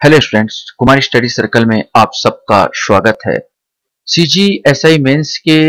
Hello students, कुमारी study circle में आप सबका स्वागत है। सीजीएसआई मेंस के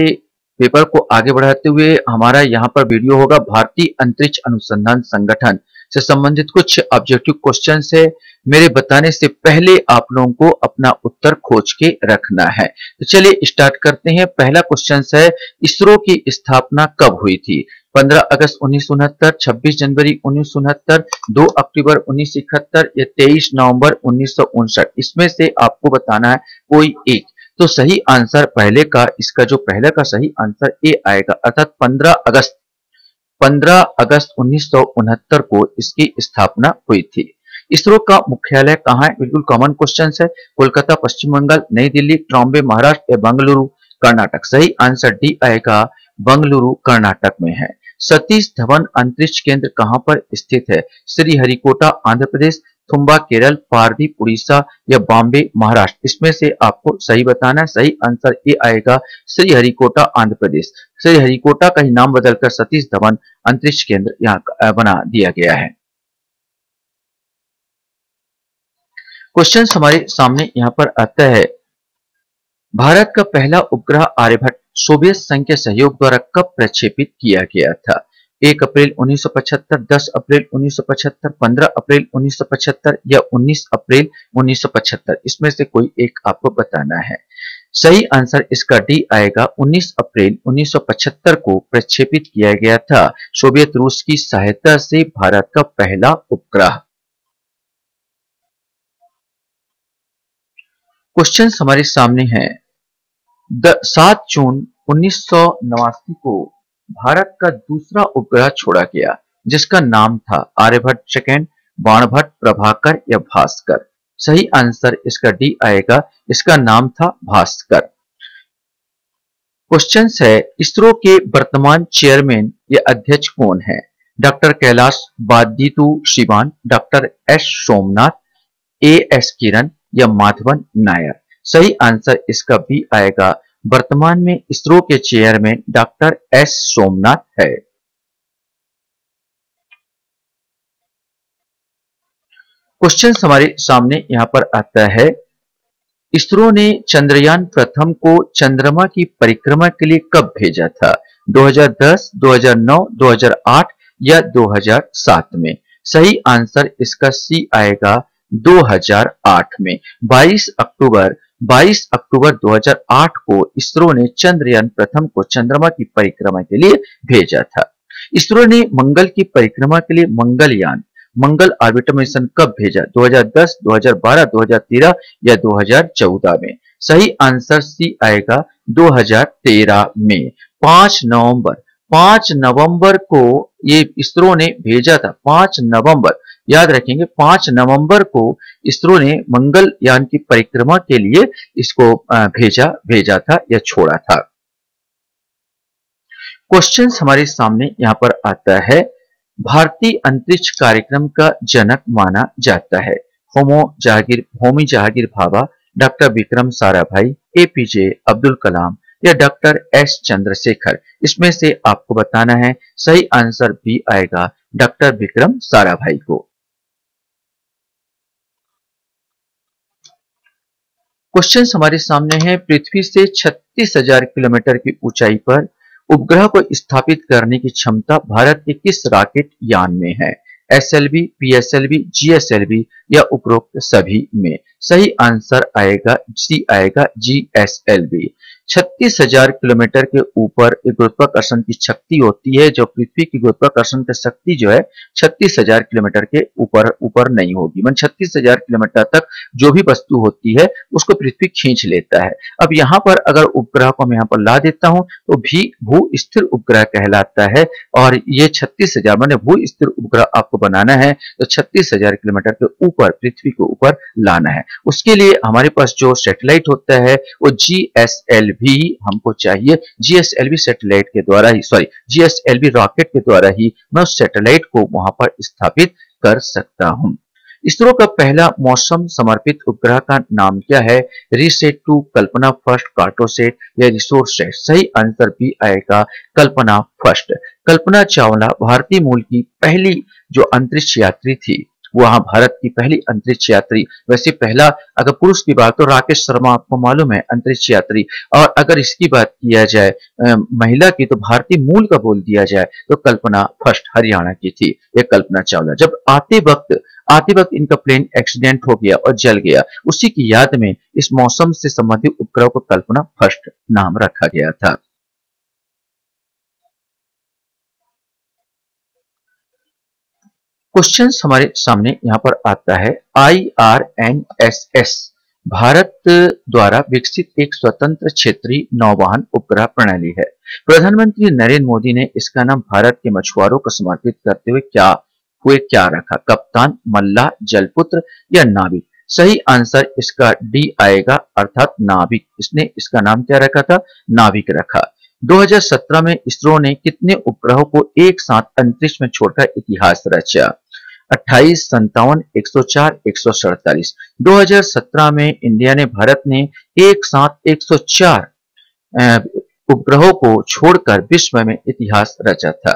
पेपर को आगे बढ़ाते हुए हमारा यहाँ पर वीडियो होगा भारतीय अंतरिक्ष अनुसंधान संगठन से संबंधित कुछ ऑब्जेक्टिव क्वेश्चंस है। मेरे बताने से पहले आप लोगों को अपना उत्तर खोज के रखना है। तो चलिए स्टार्ट करते हैं। पहला क्वेश्चन है, इसरो की स्थापना कब हुई थी? 15 अगस्त 1969, 26 जनवरी 1969, 2 अक्टूबर 1971 या 23 नवंबर 1959। इसमें से आपको बताना है कोई एक। तो सही आंसर पहले का, इसका जो पहले का सही आंसर ए आएगा, अर्थात 15 अगस्त 1969 को इसकी स्थापना हुई थी। इसरो का मुख्यालय कहाँ है? बिल्कुल कॉमन क्वेश्चन है। कोलकाता, पश्चिम बंगाल, नई दिल्ली, ट्रॉम्बे महाराष्ट्र या बेंगलुरु कर्नाटक। सही आंसर डी आएगा, बेंगलुरु कर्नाटक में है। सतीश धवन अंतरिक्ष केंद्र कहां पर स्थित है? श्रीहरिकोटा आंध्र प्रदेश, थुम्बा केरल, पारदीप उड़ीसा या बॉम्बे महाराष्ट्र। इसमें से आपको सही बताना है। सही आंसर ए आएगा, श्रीहरिकोटा आंध्र प्रदेश। श्रीहरिकोटा का ही नाम बदलकर सतीश धवन अंतरिक्ष केंद्र यहाँ बना दिया गया है। क्वेश्चन हमारे सामने यहाँ पर आता है, भारत का पहला उपग्रह आर्यभट्ट सोवियत संघ के सहयोग द्वारा कब प्रक्षेपित किया गया था? 1 अप्रैल 1975, 10 अप्रैल 1975, 15 अप्रैल 1975 या 19 अप्रैल 1975। इसमें से कोई एक आपको बताना है। सही आंसर इसका डी आएगा, 19 अप्रैल 1975 को प्रक्षेपित किया गया था सोवियत रूस की सहायता से भारत का पहला उपग्रह। क्वेश्चन हमारे सामने है, 7 जून 1989 को भारत का दूसरा उपग्रह छोड़ा गया जिसका नाम था आर्यभट्ट सेकंड, बाणभट्ट, प्रभाकर या भास्कर। सही आंसर इसका डी आएगा, इसका नाम था भास्कर। क्वेश्चन है, इसरो के वर्तमान चेयरमैन या अध्यक्ष कौन है? डॉक्टर कैलाश वादितु श्रीवान, doctor S Somnath, A S Kiran या माधवन नायर। सही आंसर इसका बी आएगा, वर्तमान में इसरो के चेयरमैन डॉक्टर एस सोमनाथ है। क्वेश्चन हमारे सामने यहां पर आता है, इसरो ने चंद्रयान प्रथम को चंद्रमा की परिक्रमा के लिए कब भेजा था? 2010, 2009, 2008 या 2007 में। सही आंसर इसका सी आएगा, 2008 में। 22 अक्टूबर 2008 को इसरो ने चंद्रयान प्रथम को चंद्रमा की परिक्रमा के लिए भेजा था। इसरो ने मंगल की परिक्रमा के लिए मंगलयान, मंगल ऑर्बिटर मिशन कब भेजा? 2010, 2012, 2013 या 2014 में। सही आंसर सी आएगा, 2013 में। 5 नवंबर को ये इसरो ने भेजा था। 5 नवंबर, याद रखेंगे, 5 नवंबर को इसरो ने मंगलयान की परिक्रमा के लिए इसको भेजा था या छोड़ा था। क्वेश्चन हमारे सामने यहां पर आता है, भारतीय अंतरिक्ष कार्यक्रम का जनक माना जाता है? होमी जहांगीर भाभा, डॉक्टर विक्रम साराभाई, एपीजे अब्दुल कलाम या डॉक्टर एस चंद्रशेखर। इसमें से आपको बताना है। सही आंसर बी आएगा, डॉक्टर विक्रम साराभाई को। क्वेश्चन हमारे सामने है, पृथ्वी से 36,000 किलोमीटर की ऊंचाई पर उपग्रह को स्थापित करने की क्षमता भारत के किस रॉकेट यान में है? एसएलवी, पीएसएलवी, जीएसएलवी या उपरोक्त सभी में। सही आंसर आएगा, सी आएगा, जीएसएलवी। 36,000 किलोमीटर के ऊपर एक गुरुत्वाकर्षण की शक्ति होती है, जो पृथ्वी की गुरुत्वाकर्षण की शक्ति जो है 36,000 किलोमीटर के ऊपर नहीं होगी। मतलब 36,000 किलोमीटर तक जो भी वस्तु होती है उसको पृथ्वी खींच लेता है। अब यहाँ पर अगर उपग्रह को मैं यहाँ पर ला देता हूँ तो भी भू स्थिर उपग्रह कहलाता है। और ये 36,000 माने भू स्थिर उपग्रह आपको बनाना है तो 36,000 किलोमीटर के ऊपर, पृथ्वी के ऊपर लाना है। उसके लिए हमारे पास जो सैटेलाइट होता है वो जीएसएलवी हमको चाहिए। जीएसएलवी सैटेलाइट के द्वारा ही, जीएसएलवी रॉकेट के द्वारा ही मैं उस सैटेलाइट को वहां पर स्थापित कर सकता हूं। इसरो का पहला मौसम समर्पित उपग्रह का नाम क्या है? रिसेट 2, कल्पना फर्स्ट, कार्टोसेट या रिसोर्स सेट। सही आंसर भी आएगा, कल्पना फर्स्ट। कल्पना चावला भारतीय मूल की पहली जो अंतरिक्ष यात्री थी वहां भारत की पहली अंतरिक्ष यात्री, वैसे पहला अगर पुरुष की बात तो राकेश शर्मा आपको मालूम है अंतरिक्ष यात्री। और अगर इसकी बात किया जाए महिला की, तो भारतीय मूल का बोल दिया जाए तो कल्पना फर्स्ट हरियाणा की थी, ये कल्पना चावला। जब आते वक्त इनका प्लेन एक्सीडेंट हो गया और जल गया, उसी की याद में इस मौसम से संबंधित उपग्रह को कल्पना फर्स्ट नाम रखा गया था। क्वेश्चन हमारे सामने यहाँ पर आता है, IRNSS भारत द्वारा विकसित एक स्वतंत्र क्षेत्रीय नौवहन उपग्रह प्रणाली है। प्रधानमंत्री नरेंद्र मोदी ने इसका नाम भारत के मछुआरों को समर्पित करते हुए क्या रखा? कप्तान, मल्लाह, जलपुत्र या नाविक? सही आंसर इसका डी आएगा, अर्थात नाविक। इसने इसका नाम क्या रखा था? नाविक रखा। 2017 में इसरो ने कितने उपग्रहों को एक साथ अंतरिक्ष में छोड़कर इतिहास रचा? 28, 57, 104, 147। 2017 में इंडिया ने, भारत ने एक साथ 104 उपग्रहों को छोड़कर विश्व में इतिहास रचा था।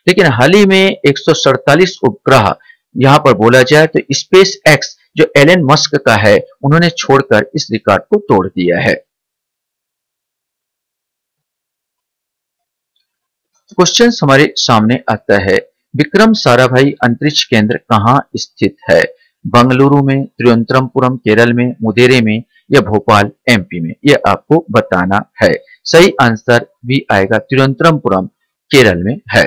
लेकिन हाल ही में 147 उपग्रह यहां पर बोला जाए तो स्पेस एक्स जो एलन मस्क का है, उन्होंने छोड़कर इस रिकॉर्ड को तोड़ दिया है। क्वेश्चन हमारे सामने आता है, विक्रम साराभाई अंतरिक्ष केंद्र कहां स्थित है? बंगलुरु में, तिरुवनंतपुरम केरल में, मुदेरे में या भोपाल MP में? यह आपको बताना है। सही आंसर भी आएगा, तिरुवनंतपुरम केरल में है।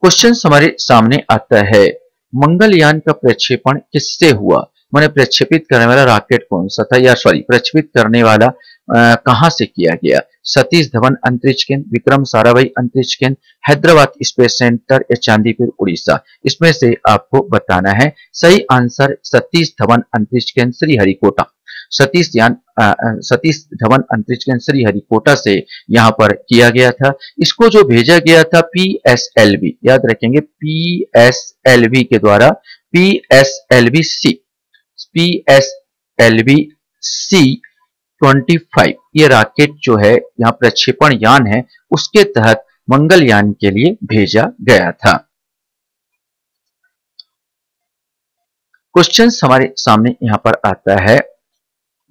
क्वेश्चन हमारे सामने आता है, मंगलयान का प्रक्षेपण किससे हुआ? मैंने प्रक्षेपित करने वाला रॉकेट कौन सा था, या सॉरी प्रक्षेपित करने वाला कहां से किया गया? सतीश धवन अंतरिक्ष केंद्र, विक्रम साराभाई अंतरिक्ष केंद्र, हैदराबाद स्पेस सेंटर या चांदीपुर उड़ीसा? इसमें से आपको बताना है। सही आंसर सतीश धवन अंतरिक्ष केंद्र श्रीहरिकोटा। सतीश धवन अंतरिक्ष केंद्र श्रीहरिकोटा से यहां पर किया गया था। इसको जो भेजा गया था PSLV, याद रखेंगे PSLV के द्वारा, PSLV-C 25 ये रॉकेट जो है यहाँ प्रक्षेपण यान है, उसके तहत मंगलयान के लिए भेजा गया था। क्वेश्चन हमारे सामने यहाँ पर आता है,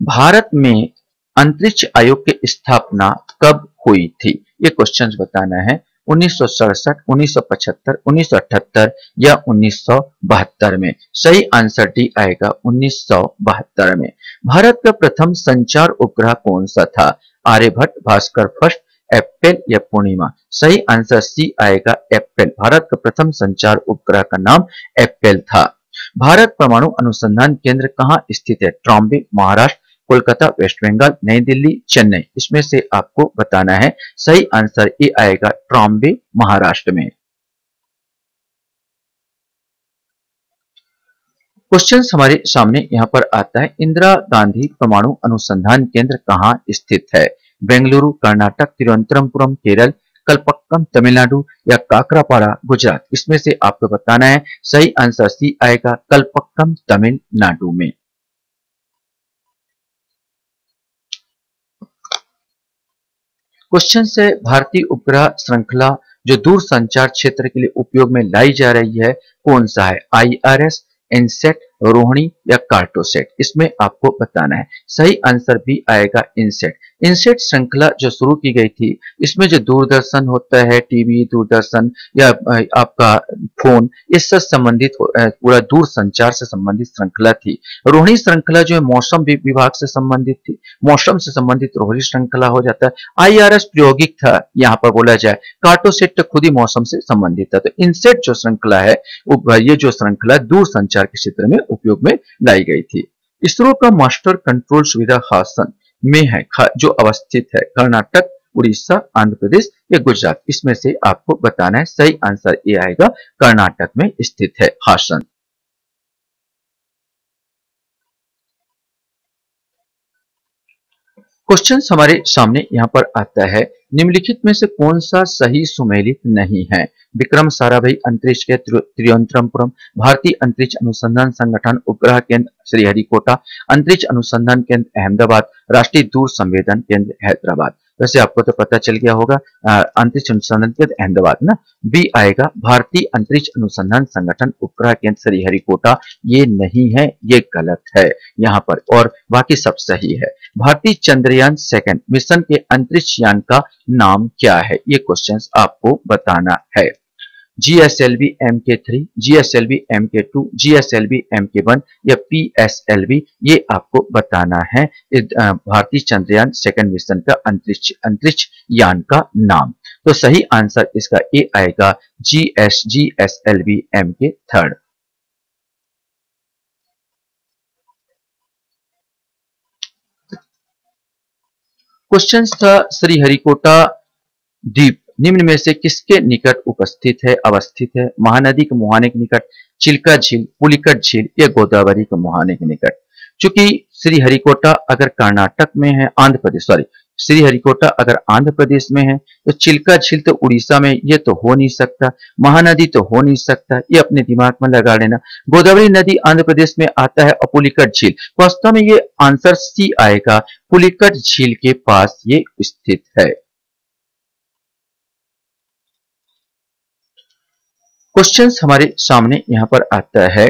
भारत में अंतरिक्ष आयोग की स्थापना कब हुई थी? ये क्वेश्चन बताना है। 1967, 1975, 1978 या 1972 में? सही आंसर डी आएगा, 1972 में। भारत का प्रथम संचार उपग्रह कौन सा था? आर्यभट्ट, भास्कर फर्स्ट, एप्पल या पूर्णिमा? सही आंसर सी आएगा, एप्पल। भारत का प्रथम संचार उपग्रह का नाम एप्पल था। भारत परमाणु अनुसंधान केंद्र कहां स्थित है? ट्रॉम्बे, महाराष्ट्र, कोलकाता, वेस्ट बंगाल, नई दिल्ली, चेन्नई? इसमें से आपको बताना है। सही आंसर ये आएगा, ट्रॉम्बे, महाराष्ट्र में। क्वेश्चन हमारे सामने यहां पर आता है, इंदिरा गांधी परमाणु अनुसंधान केंद्र कहां स्थित है? बेंगलुरु, कर्नाटक, तिरुवनंतपुरम केरल, कलपक्कम तमिलनाडु या काकरापाड़ा गुजरात? इसमें से आपको बताना है। सही आंसर सी आएगा, कलपक्कम तमिलनाडु में। क्वेश्चन से, भारतीय उपग्रह श्रृंखला जो दूर संचार क्षेत्र के लिए उपयोग में लाई जा रही है, कौन सा है? IRS, इनसेट, रोहिणी या कार्टोसेट? इसमें आपको बताना है। सही आंसर भी आएगा, इनसेट। इनसेट श्रृंखला जो शुरू की गई थी, इसमें जो दूरदर्शन होता है, टीवी, दूरदर्शन या आपका फोन, इससे संबंधित पूरा दूर संचार से संबंधित श्रृंखला थी। रोहिणी श्रृंखला जो है मौसम विभाग से संबंधित थी, मौसम से संबंधित रोहिणी श्रृंखला हो जाता है। IRS प्रायोगिक था, यहाँ पर बोला जाए। कार्टोसेट तो खुद ही मौसम से संबंधित था। तो इनसेट जो श्रृंखला है, ये जो श्रृंखला दूर संचार के क्षेत्र में उपयोग में लाई गई थी। इसरो का मास्टर कंट्रोल सुविधा हासन में है, जो अवस्थित है कर्नाटक, उड़ीसा, आंध्र प्रदेश या गुजरात? इसमें से आपको बताना है। सही आंसर ये आएगा, कर्नाटक में स्थित है हासन। क्वेश्चन हमारे सामने यहां पर आता है, निम्नलिखित में से कौन सा सही सुमेलित नहीं है? विक्रम साराभाई अंतरिक्ष केंद्र तिरुवनंतपुरम, भारतीय अंतरिक्ष अनुसंधान संगठन उपग्रह केंद्र श्रीहरिकोटा, अंतरिक्ष अनुसंधान केंद्र अहमदाबाद, राष्ट्रीय दूर संवेदन केंद्र हैदराबाद? वैसे आपको तो पता चल गया होगा, अंतरिक्ष अनुसंधान केंद्र अहमदाबाद ना। बी आएगा भारतीय अंतरिक्ष अनुसंधान संगठन उपग्रह केंद्र श्रीहरिकोटा, ये नहीं है, ये गलत है यहाँ पर, और बाकी सब सही है। भारतीय चंद्रयान सेकंड मिशन के अंतरिक्ष यान का नाम क्या है, ये क्वेश्चंस आपको बताना है। GSLV Mk3, GSLV Mk2, GSLV Mk1 या PSLV, ये आपको बताना है भारतीय चंद्रयान सेकंड मिशन का अंतरिक्ष यान का नाम। तो सही आंसर इसका ए आएगा, GSLV Mk3। क्वेश्चन था श्रीहरिकोटा द्वीप निम्न में से किसके निकट अवस्थित है? महानदी के मुहाने के निकट, चिल्का झील, पुलिकट झील या गोदावरी के मुहाने के निकट। चूंकि श्रीहरिकोटा अगर कर्नाटक में है, श्रीहरिकोटा अगर आंध्र प्रदेश में है, तो चिल्का झील तो उड़ीसा में, ये तो हो नहीं सकता। महानदी तो हो नहीं सकता, ये अपने दिमाग में लगा लेना। गोदावरी नदी आंध्र प्रदेश में आता है, और पुलिकट झील, वास्तव में ये आंसर सी आएगा, पुलिकट झील के पास ये स्थित है। क्वेश्चन हमारे सामने यहां पर आता है,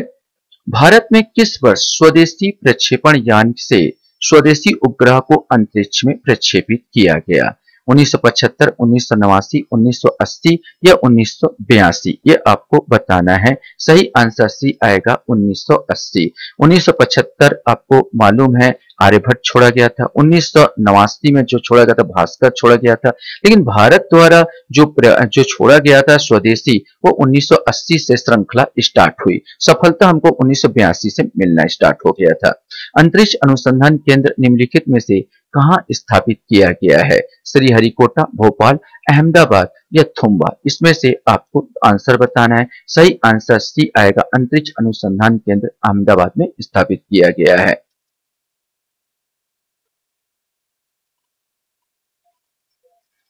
भारत में किस वर्ष स्वदेशी प्रक्षेपण यान से स्वदेशी उपग्रह को अंतरिक्ष में प्रक्षेपित किया गया? 1975, 1989, 1980 या 1982, ये आपको बताना है। सही आंसर सी आएगा 1980। 1975 आपको मालूम है आर्यभट्ट छोड़ा गया था। 1989 में जो छोड़ा गया था भास्कर छोड़ा गया था। लेकिन भारत द्वारा जो छोड़ा गया था स्वदेशी, वो 1980 से श्रृंखला स्टार्ट हुई। सफलता हमको 1982 से मिलना स्टार्ट हो गया था। अंतरिक्ष अनुसंधान केंद्र निम्नलिखित में से कहां स्थापित किया गया है? श्रीहरिकोटा, भोपाल, अहमदाबाद या थुम्बा, इसमें से आपको आंसर बताना है। सही आंसर सी आएगा, अंतरिक्ष अनुसंधान केंद्र अहमदाबाद में स्थापित किया गया है।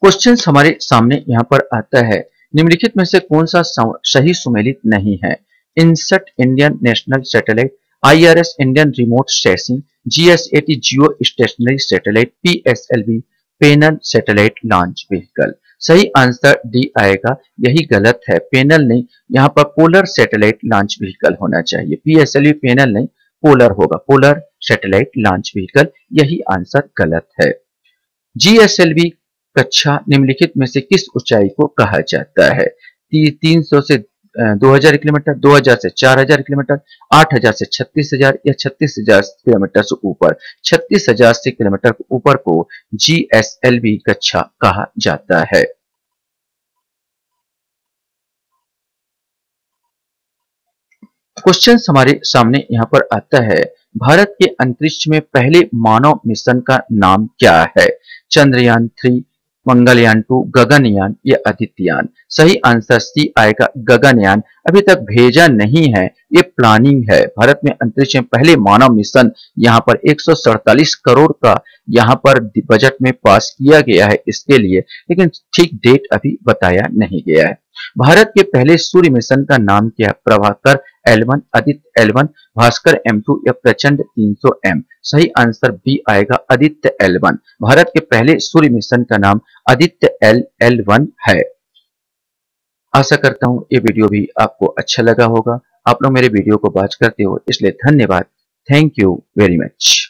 क्वेश्चन हमारे सामने यहां पर आता है, निम्नलिखित में से कौन सा सही सुमेलित नहीं है? INSAT Indian national satellite, IRS Indian remote sensing, GSAT geostationary satellite, PSLV पेनल सैटेलाइट लॉन्च व्हीकल। सही आंसर डी आएगा, यही गलत है, पेनल नहीं, यहाँ पर पोलर सैटेलाइट लॉन्च व्हीकल होना चाहिए। PSLV पेनल नहीं, पोलर होगा, पोलर सैटेलाइट लॉन्च व्हीकल, यही आंसर गलत है। GSLV कक्षा निम्नलिखित में से किस ऊंचाई को कहा जाता है? 300 से 2000 किलोमीटर, 2000 से 4000 किलोमीटर, 8000 से 36000 या 36000 किलोमीटर से ऊपर। 36000 से किलोमीटर के ऊपर को GSLV कक्षा कहा जाता है। क्वेश्चन हमारे सामने यहाँ पर आता है, भारत के अंतरिक्ष में पहले मानव मिशन का नाम क्या है? चंद्रयान 3, मंगलयान 2, गगनयान या आदित्ययान। सही आंसर सी आएगा, गगनयान। अभी तक भेजा नहीं है, ये प्लानिंग है। भारत में अंतरिक्ष में पहले मानव मिशन यहाँ पर 147 करोड़ का यहाँ पर बजट में पास किया गया है इसके लिए, लेकिन ठीक डेट अभी बताया नहीं गया है। भारत के पहले सूर्य मिशन का नाम क्या? Prabhakar L1, Aditya L1, Bhaskar M2 या प्रचंड 300M। सही आंसर बी आएगा, आदित्य L1। भारत के पहले सूर्य मिशन का नाम आदित्य L1 है। आशा करता हूं ये वीडियो भी आपको अच्छा लगा होगा। आप लोग मेरे वीडियो को वॉच करते हो, इसलिए धन्यवाद। Thank you very much.